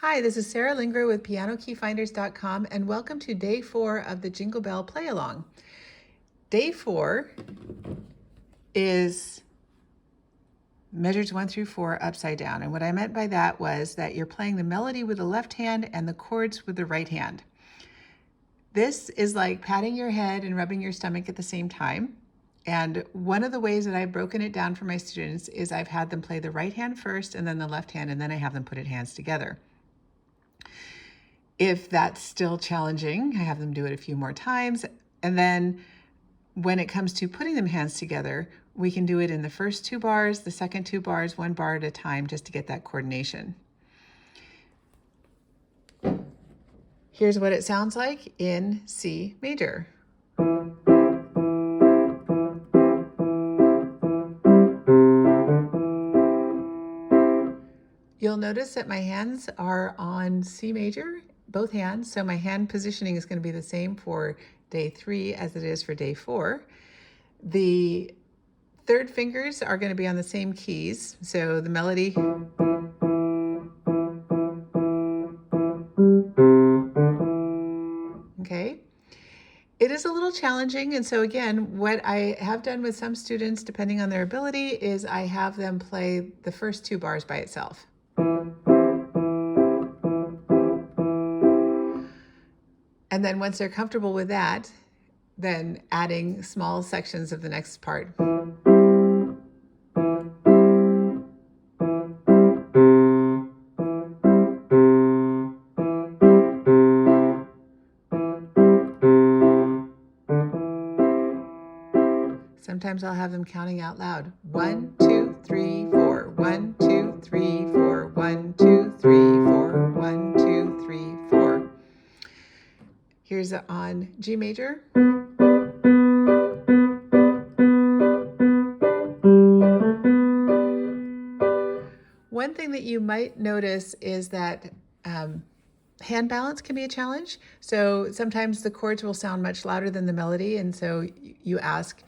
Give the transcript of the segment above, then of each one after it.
Hi, this is Sarah Linger with PianoKeyFinders.com and welcome to day 4 of the Jingle Bell Play Along. Day 4 is measures 1 through 4 upside down. And what I meant by that was that you're playing the melody with the left hand and the chords with the right hand. This is like patting your head and rubbing your stomach at the same time. And one of the ways that I've broken it down for my students is I've had them play the right hand first and then the left hand, and then I have them put it hands together. If that's still challenging, I have them do it a few more times. And then when it comes to putting them hands together, we can do it in the first 2 bars, the second 2 bars, 1 bar at a time, just to get that coordination. Here's what it sounds like in C major. You'll notice that my hands are on C major, both hands, so my hand positioning is going to be the same for day 3 as it is for day 4. The third fingers are going to be on the same keys, so the melody okay. It is a little challenging, and so again, what I have done with some students, depending on their ability, is I have them play the first 2 bars by itself. And then once they're comfortable with that, then adding small sections of the next part. Sometimes I'll have them counting out loud. 1, 2, 3, 4. 1, 2, 3, 4. 1, 2, 3, 4. 1, 2, 3, 4. Here's on G major. One thing that you might notice is that hand balance can be a challenge. So sometimes the chords will sound much louder than the melody, and so you ask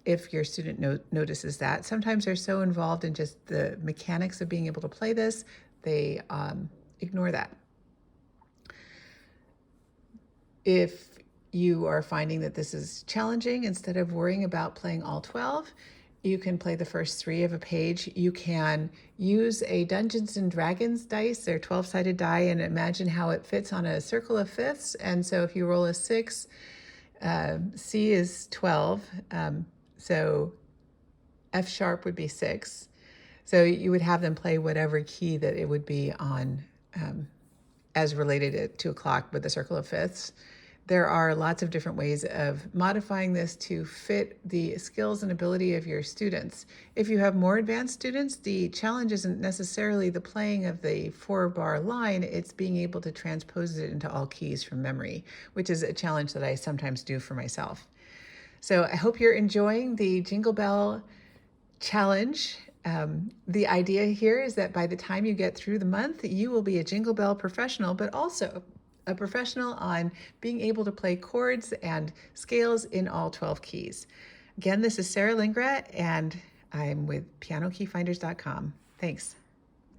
if your student notices that. Sometimes they're so involved in just the mechanics of being able to play this, they ignore that. If you are finding that this is challenging, instead of worrying about playing all 12, you can play the first 3 of a page. You can use a Dungeons and Dragons dice. They're 12-sided die, and imagine how it fits on a circle of fifths. And so if you roll a 6, C is 12, so F sharp would be 6. So you would have them play whatever key that it would be on as related to a clock with a circle of fifths. There are lots of different ways of modifying this to fit the skills and ability of your students. If you have more advanced students, the challenge isn't necessarily the playing of the 4-bar line, it's being able to transpose it into all keys from memory, which is a challenge that I sometimes do for myself. So I hope you're enjoying the Jingle Bell Challenge. The idea here is that by the time you get through the month, you will be a Jingle Bell professional, but also a professional on being able to play chords and scales in all 12 keys. Again, this is Sarah Lingra, and I'm with PianoKeyFinders.com. Thanks.